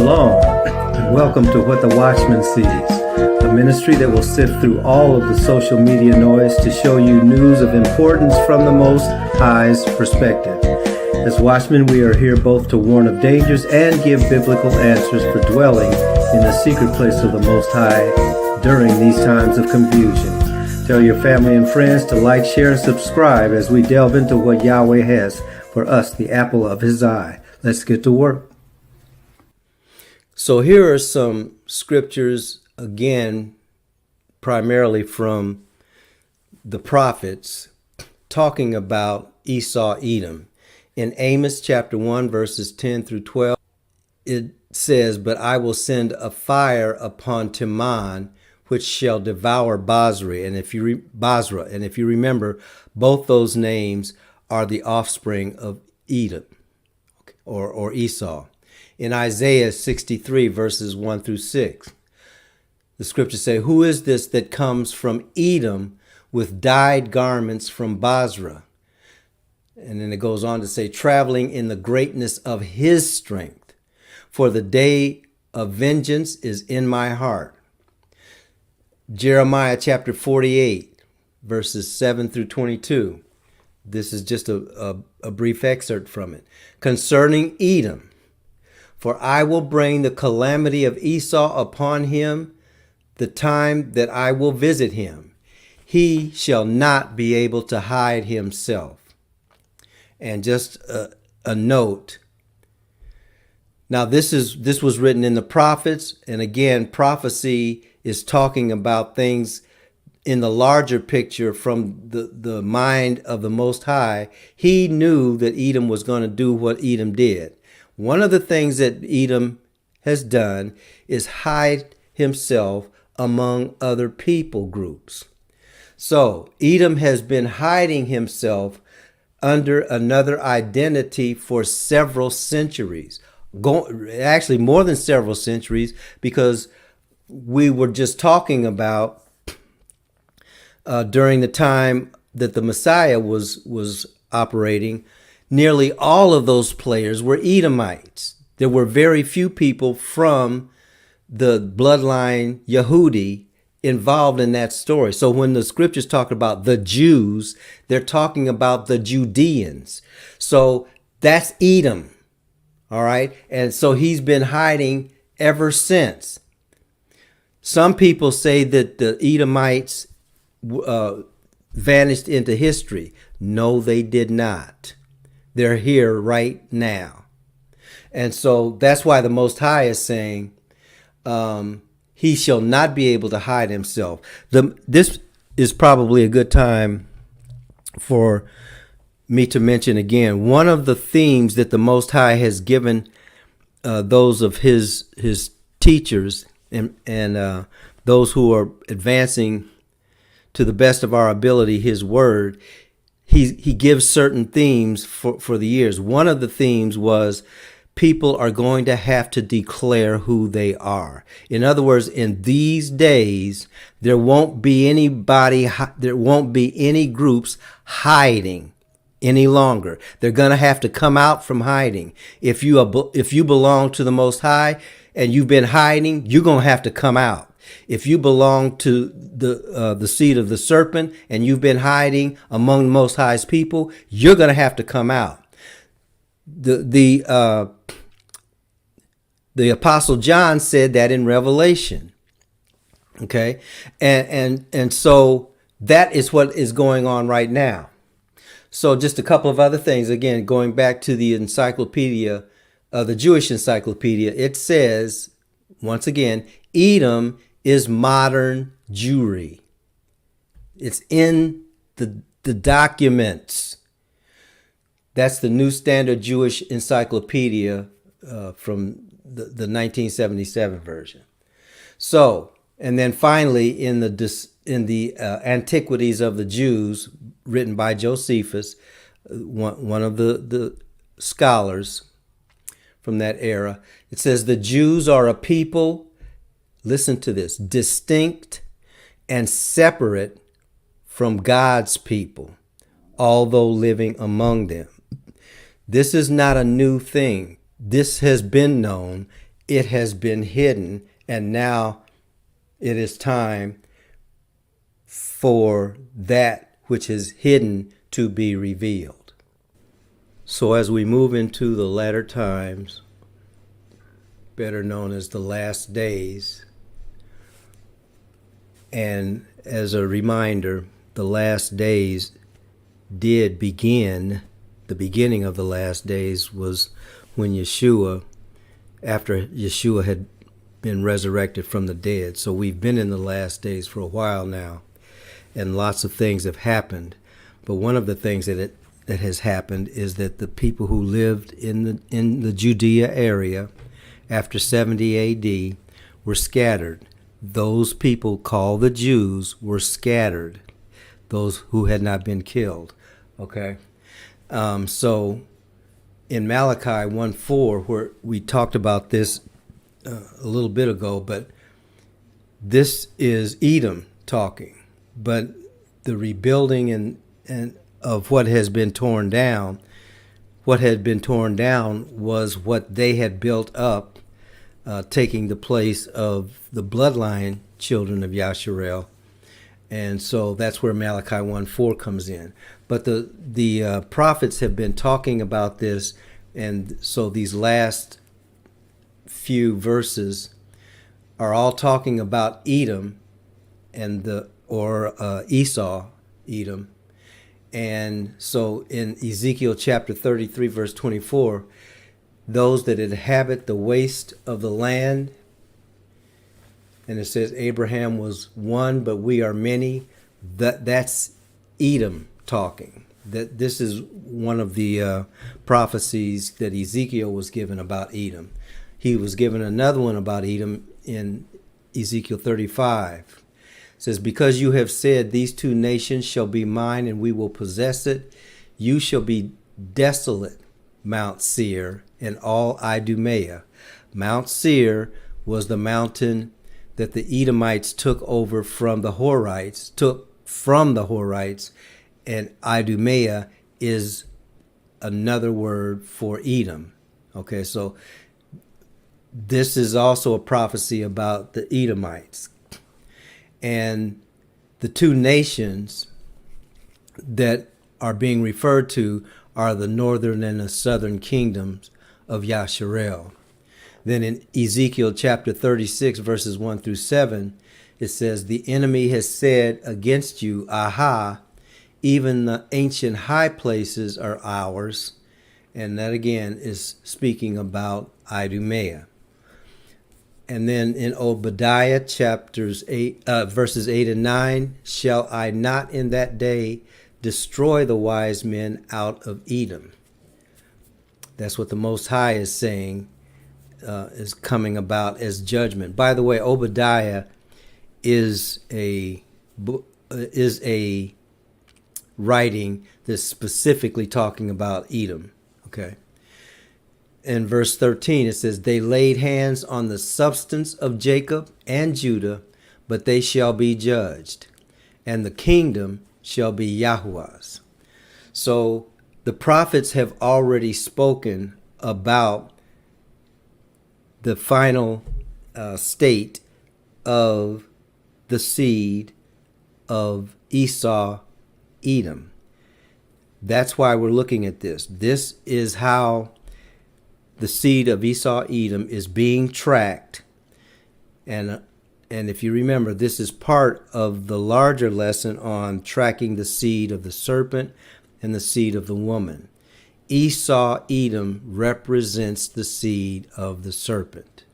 Shalom, and welcome to What the Watchman Sees, a ministry that will sift through all of the social media noise to show you news of importance from the Most High's perspective. As watchmen, we are here both to warn of dangers and give biblical answers for dwelling in the secret place of the Most High during these times of confusion. Tell your family and friends to like, share, and subscribe as we delve into what Yahweh has for us, the apple of His eye. Let's get to work. So here are some scriptures, again, primarily from the prophets, talking about Esau, Edom. In Amos chapter 1, verses 10 through 12, it says, "But I will send a fire upon Teman, which shall devour Basra." And if you remember, both those names are the offspring of Edom, or Esau. In Isaiah 63, verses 1 through 6, the scriptures say, "Who is this that comes from Edom with dyed garments from Basra?" And then it goes on to say, "Traveling in the greatness of his strength, for the day of vengeance is in my heart." Jeremiah chapter 48, verses 7 through 22. This is just a brief excerpt from it. "Concerning Edom, for I will bring the calamity of Esau upon him, the time that I will visit him. He shall not be able to hide himself." And just a note. Now this was written in the prophets, and again, prophecy is talking about things in the larger picture from the mind of the Most High. He knew that Edom was going to do what Edom did. One of the things that Edom has done is hide himself among other people groups. So Edom has been hiding himself under another identity for several centuries. Actually, more than several centuries, because we were just talking about during the time that the Messiah was operating, nearly all of those players were Edomites. There were very few people from the bloodline Yehudi involved in that story. So when the scriptures talk about the Jews, they're talking about the Judeans. So that's Edom. All right. And so he's been hiding ever since. Some people say that the Edomites vanished into history. No, they did not. They're here right now. And so that's why the Most High is saying, he shall not be able to hide himself. This is probably a good time for me to mention again, one of the themes that the Most High has given those of his teachers and those who are advancing to the best of our ability his word. He gives certain themes for the years. One of the themes was people are going to have to declare who they are. In other words, in these days, there won't be any groups hiding any longer. They're going to have to come out from hiding. If you belong to the Most High and you've been hiding, you're going to have to come out. If you belong to the seed of the serpent and you've been hiding among the Most High's people, you're going to have to come out. The Apostle John said that in Revelation. Okay, and so that is what is going on right now. So just a couple of other things. Again, going back to the encyclopedia, the Jewish encyclopedia, it says once again, Edom is modern Jewry. It's in the documents. That's the New Standard Jewish Encyclopedia from the 1977 version. So, and then finally in the Antiquities of the Jews, written by Josephus, one of the scholars from that era, it says the Jews are a people, listen to this, distinct and separate from God's people, although living among them. This is not a new thing. This has been known it has been hidden, and now it is time for that which is hidden to be revealed. So as we move into the latter times, better known as the last days, and as a reminder, the last days did begin. The beginning of the last days was when Yeshua, after Yeshua had been resurrected from the dead. So we've been in the last days for a while now, and lots of things have happened. But one of the things that has happened is that the people who lived in the Judea area after 70 A.D. were scattered. Those people called the Jews were scattered, those who had not been killed. Okay? So in Malachi 1:4, where we talked about this a little bit ago, but this is Edom talking. But the rebuilding and of what has been torn down, what had been torn down was what they had built up, taking the place of the bloodline children of Yasharel. And so that's where Malachi 1:4 comes in. But the prophets have been talking about this, and so these last few verses are all talking about Edom and Esau, Edom. And so in Ezekiel chapter 33, verse 24, those that inhabit the waste of the land, and it says Abraham was one, but we are many. That's Edom talking. That this is one of the prophecies that Ezekiel was given about Edom. He was given another one about Edom in Ezekiel 35. It says, because you have said, these two nations shall be mine, and we will possess it, you shall be desolate, Mount Seir, and all Idumea. Mount Seir was the mountain that the Edomites took over from the Horites, and Idumea is another word for Edom. Okay, so this is also a prophecy about the Edomites. And the two nations that are being referred to are the northern and the southern kingdoms of Yasharel. Then in Ezekiel chapter 36, verses 1 through 7, it says, the enemy has said against you, aha, even the ancient high places are ours. And that again is speaking about Idumea. And then in Obadiah verses 8 and 9, shall I not in that day destroy the wise men out of Edom? That's what the Most High is saying, is coming about as judgment. By the way, Obadiah is a writing that's specifically talking about Edom. Okay. In verse 13, it says, they laid hands on the substance of Jacob and Judah, but they shall be judged, and the kingdom shall be Yahuwah's. So the prophets have already spoken about the final state of the seed of Esau, Edom. That's why we're looking at this. This is how the seed of Esau, Edom is being tracked. And if you remember, this is part of the larger lesson on tracking the seed of the serpent and the seed of the woman. Esau, Edom represents the seed of the serpent.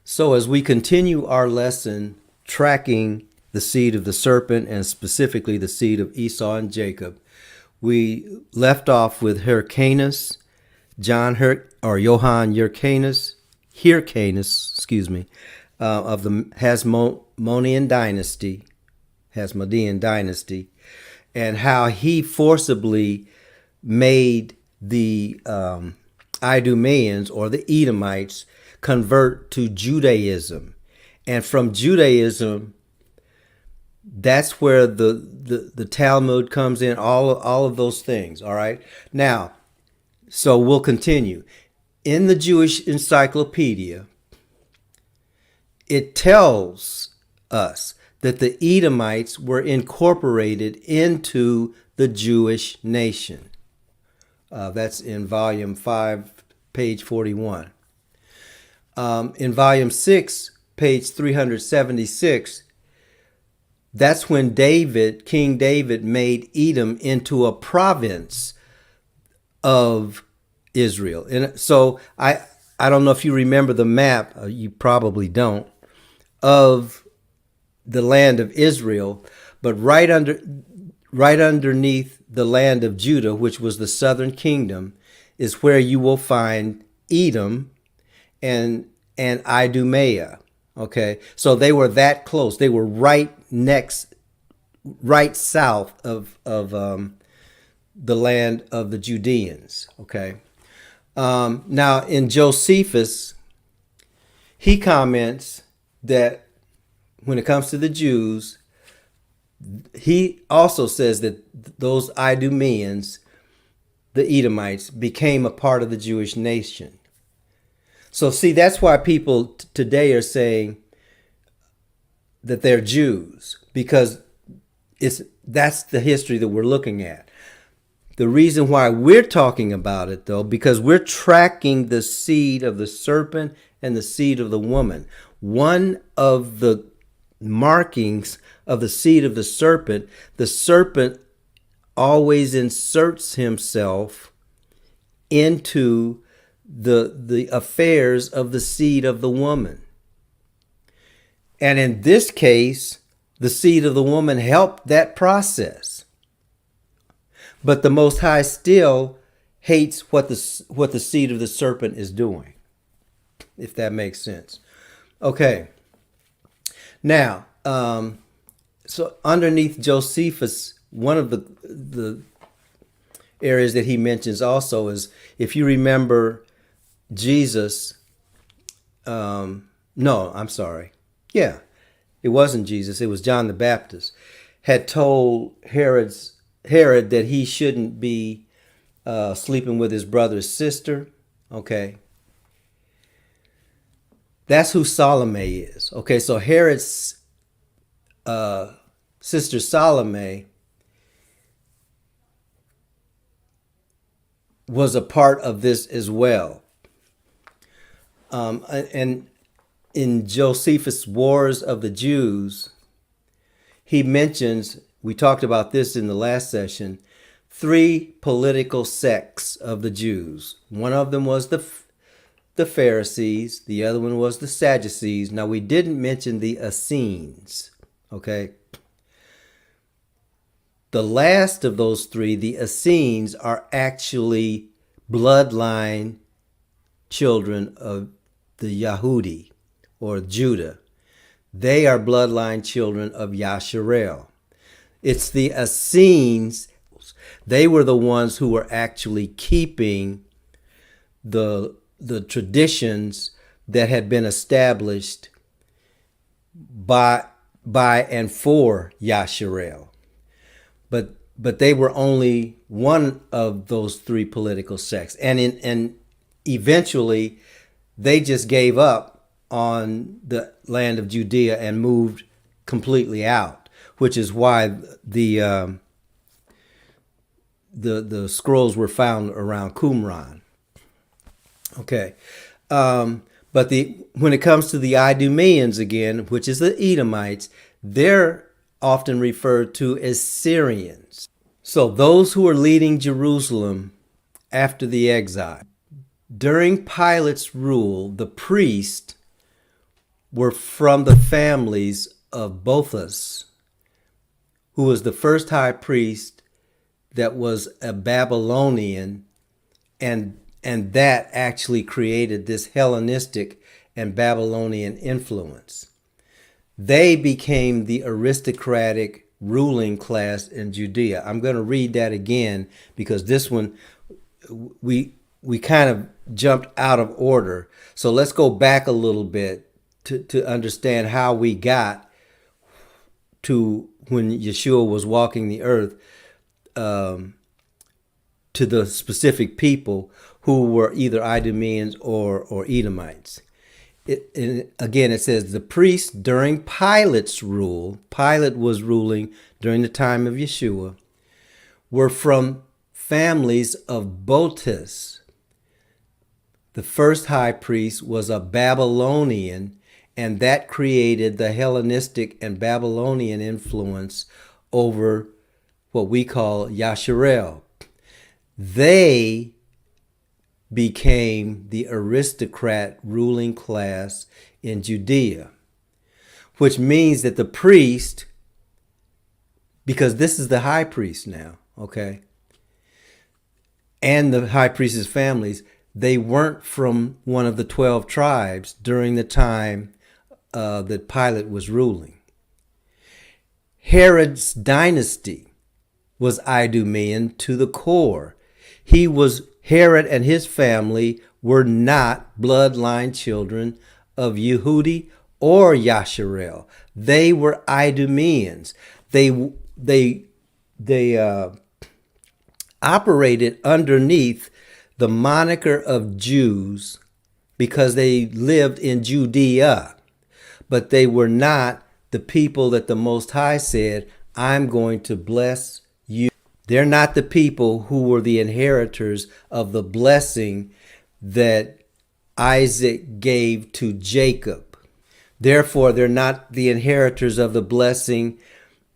So as we continue our lesson tracking the seed of the serpent, and specifically the seed of Esau and Jacob, we left off with Hyrcanus, Johann Hyrcanus, of the Hasmonean dynasty, and how he forcibly made the Idumeans, or the Edomites, convert to Judaism. And from Judaism, that's where the Talmud comes in, all of those things, all right? Now, so we'll continue. in the Jewish Encyclopedia, it tells us that the Edomites were incorporated into the Jewish nation. That's in volume 5, page 41. In volume 6, page 376, that's when King David made Edom into a province of Israel. And so I don't know if you remember the map, you probably don't, of the land of Israel, but right underneath the land of Judah, which was the southern kingdom, is where you will find Edom and Idumea. Okay, so they were that close. They were right south of the land of the Judeans. Okay, now in Josephus, he comments that when it comes to the Jews, he also says that those Idumeans, the Edomites, became a part of the Jewish nation. So see, that's why people today are saying that they're Jews, because that's the history that we're looking at. The reason why we're talking about it, though, because we're tracking the seed of the serpent and the seed of the woman. One of the markings of the seed of the serpent always inserts himself into the affairs of the seed of the woman. And in this case, the seed of the woman helped that process. But the Most High still hates what the seed of the serpent is doing, if that makes sense. Okay. Now, so underneath Josephus, one of the areas that he mentions also is, if you remember, Jesus, no, I'm sorry. Yeah, it wasn't Jesus. It was John the Baptist had told Herod that he shouldn't be sleeping with his brother's sister. Okay. That's who Salome is. Okay, so Herod's sister Salome was a part of this as well. And in Josephus' Wars of the Jews, he mentions, we talked about this in the last session, 3 political sects of the Jews. One of them was the Pharisees, the other one was the Sadducees. Now, we didn't mention the Essenes, okay? The last of those 3, the Essenes, are actually bloodline children of the Yahudi, or Judah. They are bloodline children of Yasharel. It's the Essenes, they were the ones who were actually keeping the traditions that had been established by and for Yasharel. But they were only one of those 3 political sects. And eventually they just gave up on the land of Judea and moved completely out, which is why the scrolls were found around Qumran. Okay. But when it comes to the Idumeans again, which is the Edomites, they're often referred to as Syrians. So those who are leading Jerusalem after the exile. During Pilate's rule, the priests were from the families of Boethus, who was the first high priest that was a Babylonian, and that actually created this Hellenistic and Babylonian influence. They became the aristocratic ruling class in Judea. I'm going to read that again because this one, we kind of jumped out of order. So let's go back a little bit to understand how we got to when Yeshua was walking the earth, to the specific people who were either Idumeans or Edomites. Again, it says the priests during Pilate's rule, Pilate was ruling during the time of Yeshua, were from families of Botus. The first high priest was a Babylonian, and that created the Hellenistic and Babylonian influence over what we call Yasharel. They became the aristocrat ruling class in Judea, which means that the priest, because this is the high priest now, okay, and the high priest's families, they weren't from one of the 12 tribes during the time that Pilate was ruling. Herod's dynasty was Idumean to the core. Herod and his family were not bloodline children of Yehudi or Yasharel. They were Idumeans. They operated underneath the moniker of Jews because they lived in Judea, but they were not the people that the Most High said, I'm going to bless you. They're not the people who were the inheritors of the blessing that Isaac gave to Jacob. Therefore, they're not the inheritors of the blessing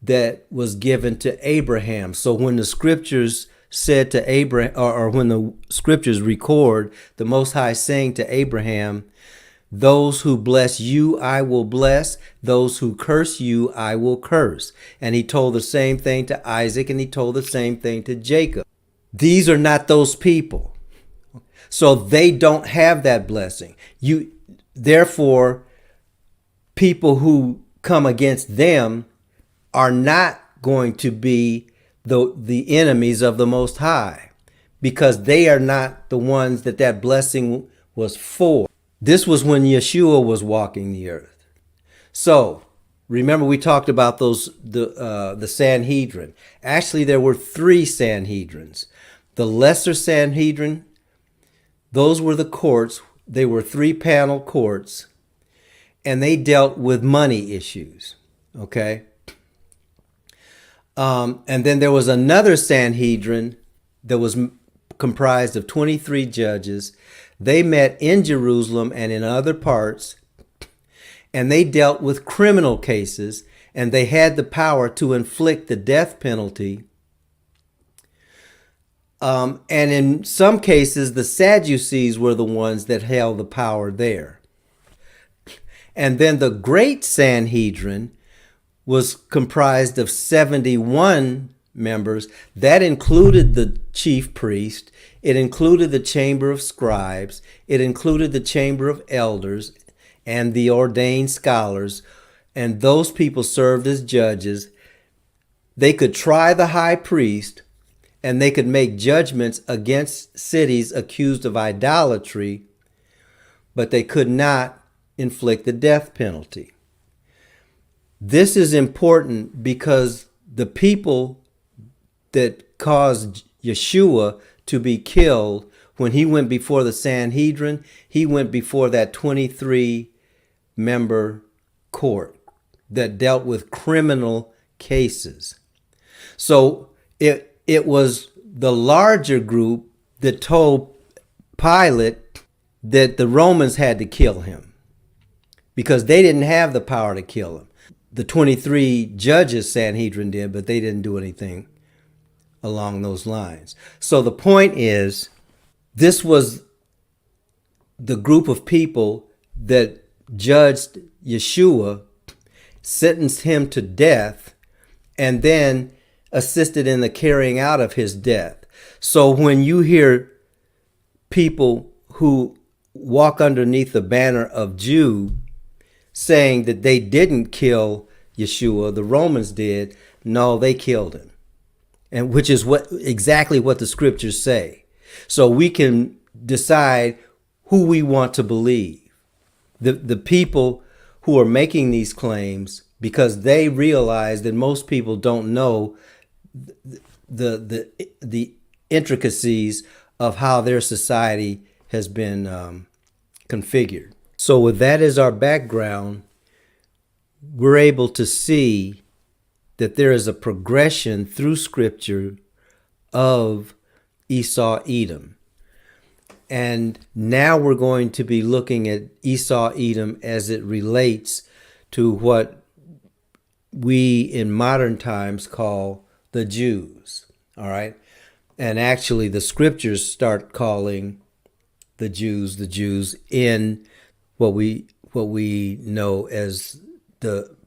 that was given to Abraham. So when the scriptures said to Abraham, or when the scriptures record the Most High saying to Abraham, those who bless you, I will bless. Those who curse you, I will curse. And he told the same thing to Isaac, and he told the same thing to Jacob. These are not those people. So they don't have that blessing. Therefore, people who come against them are not going to be the enemies of the Most High, because they are not the ones that blessing was for. This was when Yeshua was walking the earth. So remember, we talked about the Sanhedrin. Actually, there were 3 Sanhedrins. The lesser Sanhedrin, those were the courts. They were 3-panel courts, and they dealt with money issues. Okay. And then there was another Sanhedrin that was comprised of 23 judges. They met in Jerusalem and in other parts, and they dealt with criminal cases, and they had the power to inflict the death penalty. And in some cases, the Sadducees were the ones that held the power there. And then the Great Sanhedrin was comprised of 71 members. That included the chief priest. It included the chamber of scribes. It included the chamber of elders and the ordained scholars. And those people served as judges. They could try the high priest, and they could make judgments against cities accused of idolatry, but they could not inflict the death penalty. This is important because the people that caused Yeshua to be killed, when he went before the Sanhedrin, he went before that 23-member court that dealt with criminal cases. So it was the larger group that told Pilate that the Romans had to kill him because they didn't have the power to kill him. The 23 judges Sanhedrin did, but they didn't do anything along those lines. So the point is, this was the group of people that judged Yeshua, sentenced him to death, and then assisted in the carrying out of his death. So when you hear people who walk underneath the banner of Jew saying that they didn't kill Yeshua, the Romans did, no, they killed him. And which is exactly what the scriptures say. So we can decide who we want to believe. The people who are making these claims, because they realize that most people don't know the intricacies of how their society has been configured. So with that as our background, we're able to see that there is a progression through Scripture of Esau, Edom. And now we're going to be looking at Esau, Edom as it relates to what we in modern times call the Jews. All right. And actually the scriptures start calling the Jews in what we know as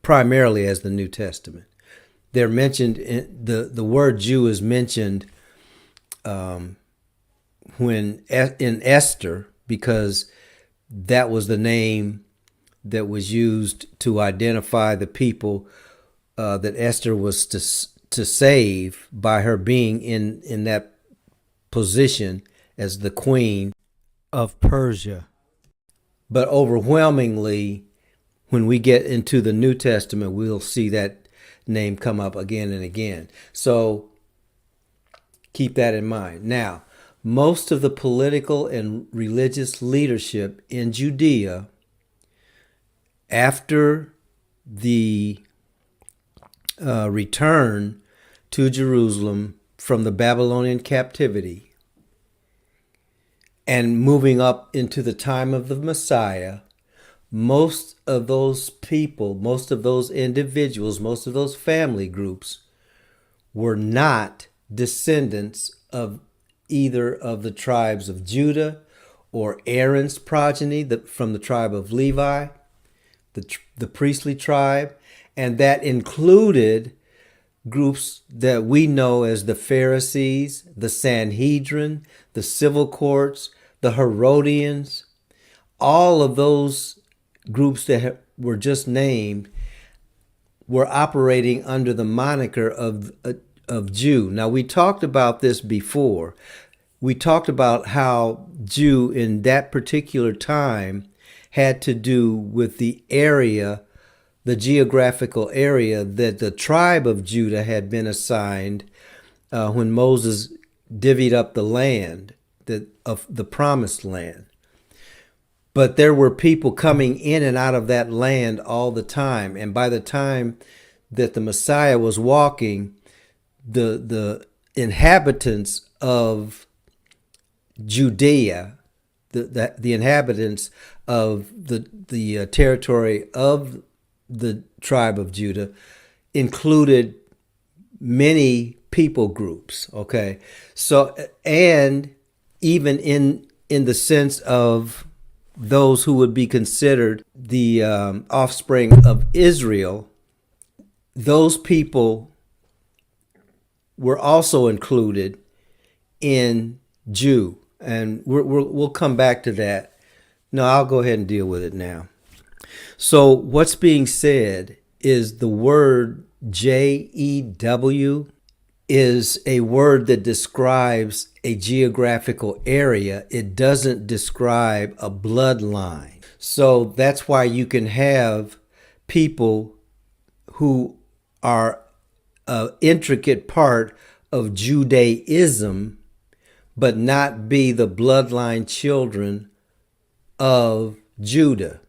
primarily as the New Testament. They're mentioned the word Jew is mentioned when in Esther, because that was the name that was used to identify the people that Esther was to save by her being in that position as the queen of Persia. But overwhelmingly, when we get into the New Testament, we'll see that name come up again and again. So keep that in mind. Now, most of the political and religious leadership in Judea after the return to Jerusalem from the Babylonian captivity and moving up into the time of the Messiah, most of those people, most of those individuals, most of those family groups were not descendants of either of the tribes of Judah or Aaron's progeny from the tribe of Levi, the priestly tribe, and that included groups that we know as the Pharisees, the Sanhedrin, the civil courts, the Herodians. All of those groups that were just named were operating under the moniker of Jew. Now, we talked about this before. We talked about how Jew in that particular time had to do with the area, the geographical area that the tribe of Judah had been assigned when Moses divvied up the land, of the promised land. But there were people coming in and out of that land all the time. And by the time that the Messiah was walking, the inhabitants of Judea, the inhabitants of the territory of the tribe of Judah included many people groups. Okay, so and even in the sense of those who would be considered the offspring of Israel, those people were also included in Jew. And we'll come back to that. No, I'll go ahead and deal with it now. So what's being said is the word Jew is a word that describes a geographical area. It doesn't describe a bloodline. So that's why you can have people who are an intricate part of Judaism, but not be the bloodline children of Judah.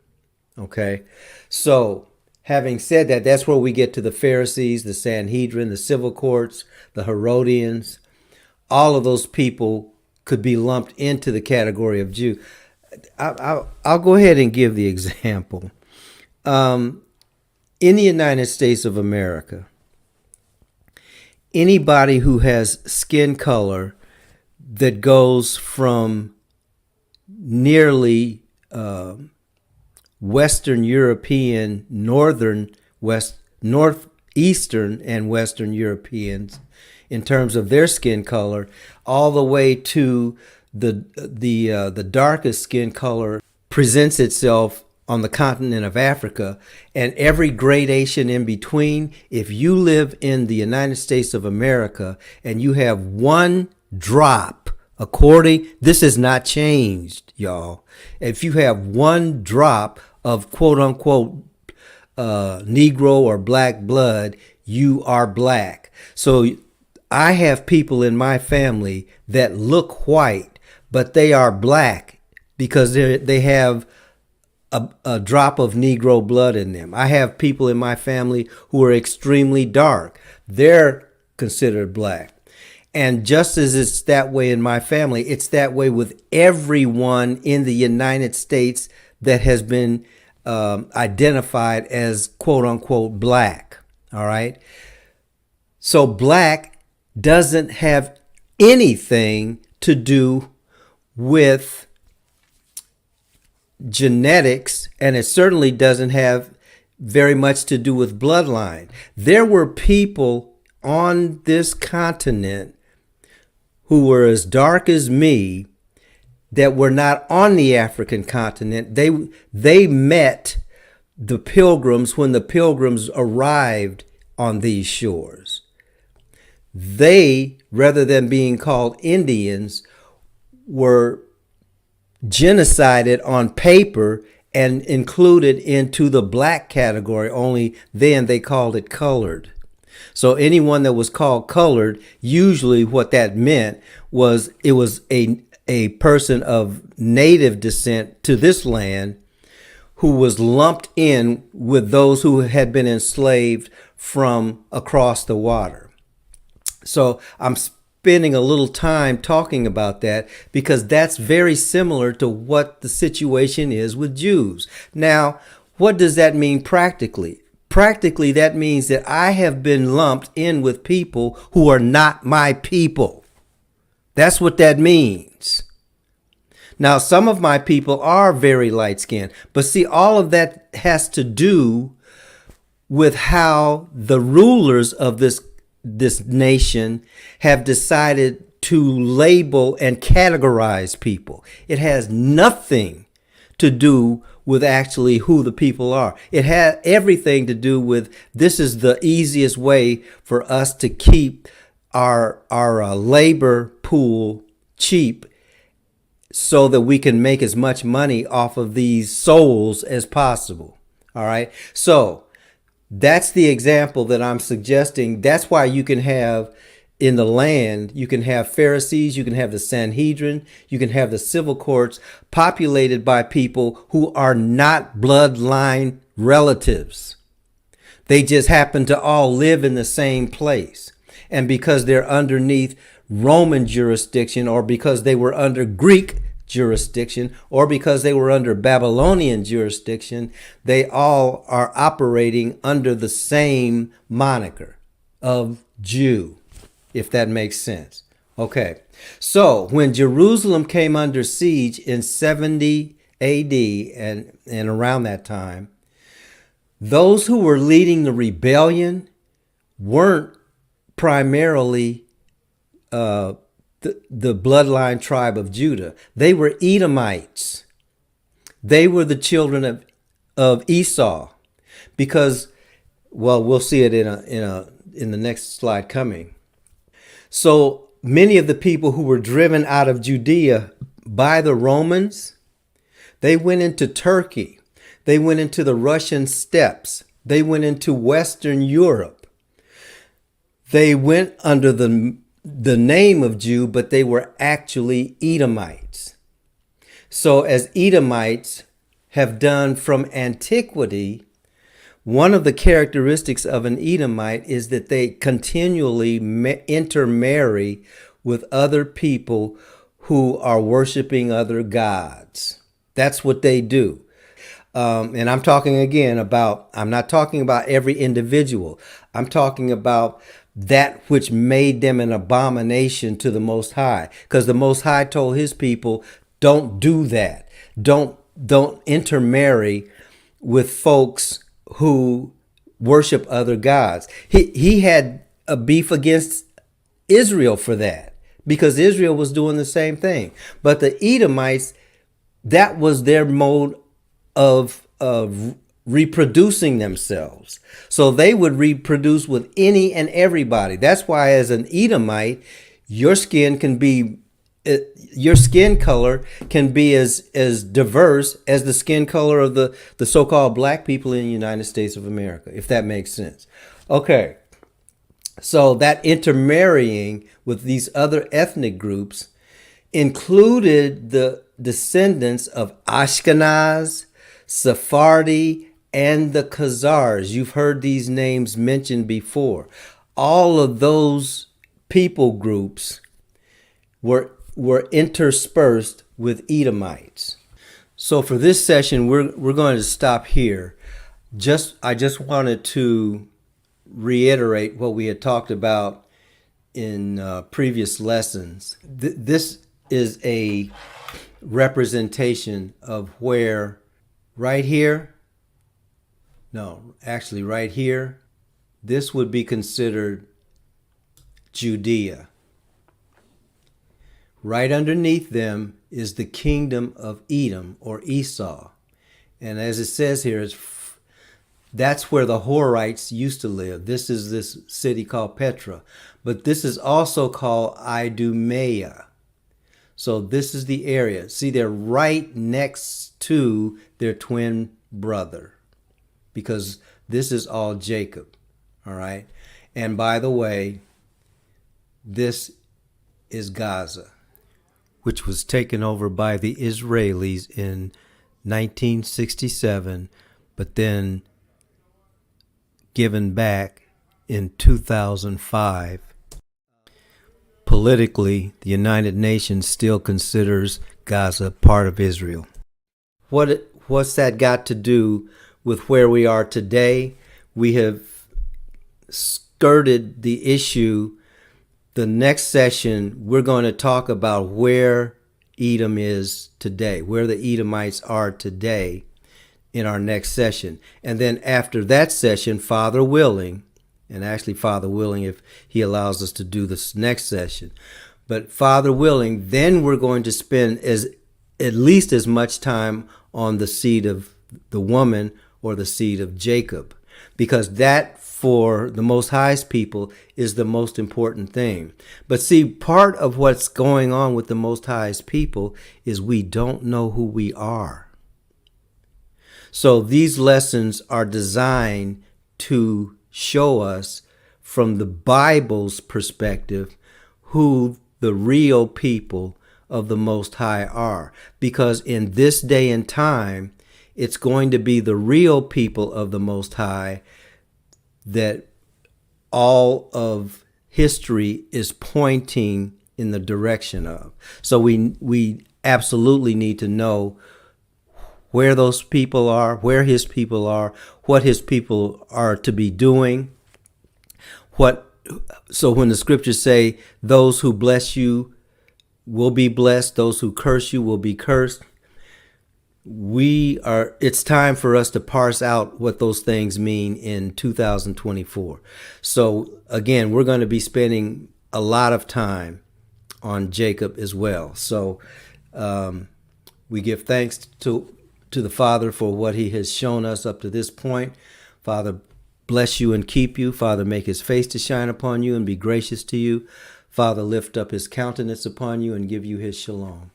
Okay, so having said that, that's where we get to the Pharisees, the Sanhedrin, the civil courts, the Herodians. All of those people could be lumped into the category of Jew. I'll go ahead and give the example. In the United States of America, anybody who has skin color that goes from nearly Western European, Northeastern and Western Europeans in terms of their skin color, all the way to the darkest skin color presents itself on the continent of Africa, and every gradation in between. If you live in the United States of America and you have one drop, this is not changed, y'all. If you have one drop of quote unquote Negro or black blood, you are black. So I have people in my family that look white, but they are black because they have a drop of Negro blood in them. I have people in my family who are extremely dark. They're considered black. And just as it's that way in my family, it's that way with everyone in the United States that has been identified as quote unquote black. All right. So black doesn't have anything to do with genetics, and it certainly doesn't have very much to do with bloodline. There were people on this continent who were as dark as me that were not on the African continent. They met the Pilgrims when the Pilgrims arrived on these shores. They, rather than being called Indians, were genocided on paper and included into the black category, only then they called it colored. So anyone that was called colored, usually what that meant was it was a person of native descent to this land who was lumped in with those who had been enslaved from across the water. So I'm spending a little time talking about that because that's very similar to what the situation is with Jews. Now, what does that mean practically? Practically, that means that I have been lumped in with people who are not my people. That's what that means. Now, some of my people are very light-skinned, but see, all of that has to do with how the rulers of this nation have decided to label and categorize people. It has nothing to do with actually who the people are. It has everything to do with this is the easiest way for us to keep our labor pool cheap so that we can make as much money off of these souls as possible. All right. So that's the example that I'm suggesting. That's why you can have in the land, you can have Pharisees, you can have the Sanhedrin, you can have the civil courts populated by people who are not bloodline relatives. They just happen to all live in the same place. And because they're underneath Roman jurisdiction, or because they were under Greek jurisdiction, or because they were under Babylonian jurisdiction, they all are operating under the same moniker of Jew, if that makes sense. Okay, so when Jerusalem came under siege in 70 AD and around that time, those who were leading the rebellion weren't primarily the bloodline tribe of Judah. They were Edomites. They were the children of Esau, because, well, we'll see it in the next slide coming. So many of the people who were driven out of Judea by the Romans, they went into Turkey. They went into the Russian steppes. They went into Western Europe. They went under the name of Jew, but they were actually Edomites. So as Edomites have done from antiquity, one of the characteristics of an Edomite is that they continually intermarry with other people who are worshiping other gods. That's what they do. And I'm talking again about, I'm not talking about every individual. I'm talking about that which made them an abomination to the Most High. Because the Most High told his people, don't do that. Don't intermarry with folks who worship other gods. He had a beef against Israel for that, because Israel was doing the same thing. But the Edomites, that was their mode of reproducing themselves. So they would reproduce with any and everybody. That's why as an Edomite, your skin color can be as diverse as the skin color of the so-called black people in the United States of America, if that makes sense. Okay. So that intermarrying with these other ethnic groups included the descendants of Ashkenaz, Sephardi, and the Khazars. You've heard these names mentioned before. All of those people groups were interspersed with Edomites. So for this session, we're going to stop here. I just wanted to reiterate what we had talked about in previous lessons. This is a representation of where right here, this would be considered Judea. Right underneath them is the kingdom of Edom or Esau. And as it says here, that's where the Horites used to live. This is this city called Petra. But this is also called Idumea. So this is the area. See, they're right next to their twin brother, because this is all Jacob. All right. And by the way, this is Gaza, which was taken over by the Israelis in 1967, but then given back in 2005. Politically, the United Nations still considers Gaza part of Israel. What's that got to do with where we are today? We have skirted the issue. The next session, we're going to talk about where Edom is today, where the Edomites are today in our next session. And then after that session, Father willing, and actually Father willing if he allows us to do this next session, but Father willing, then we're going to spend at least as much time on the seed of the woman or the seed of Jacob, because that for the Most High's people is the most important thing. But see, part of what's going on with the Most High's people is we don't know who we are. So these lessons are designed to show us from the Bible's perspective who the real people of the Most High are. Because in this day and time, it's going to be the real people of the Most High that all of history is pointing in the direction of. So we absolutely need to know where those people are, where his people are, what his people are to be doing. So when the scriptures say those who bless you will be blessed, those who curse you will be cursed, it's time for us to parse out what those things mean in 2024. So again, we're going to be spending a lot of time on Jacob as well. So we give thanks to the Father for what he has shown us up to this point. Father, bless you and keep you. Father, make his face to shine upon you and be gracious to you. Father, lift up his countenance upon you and give you his shalom.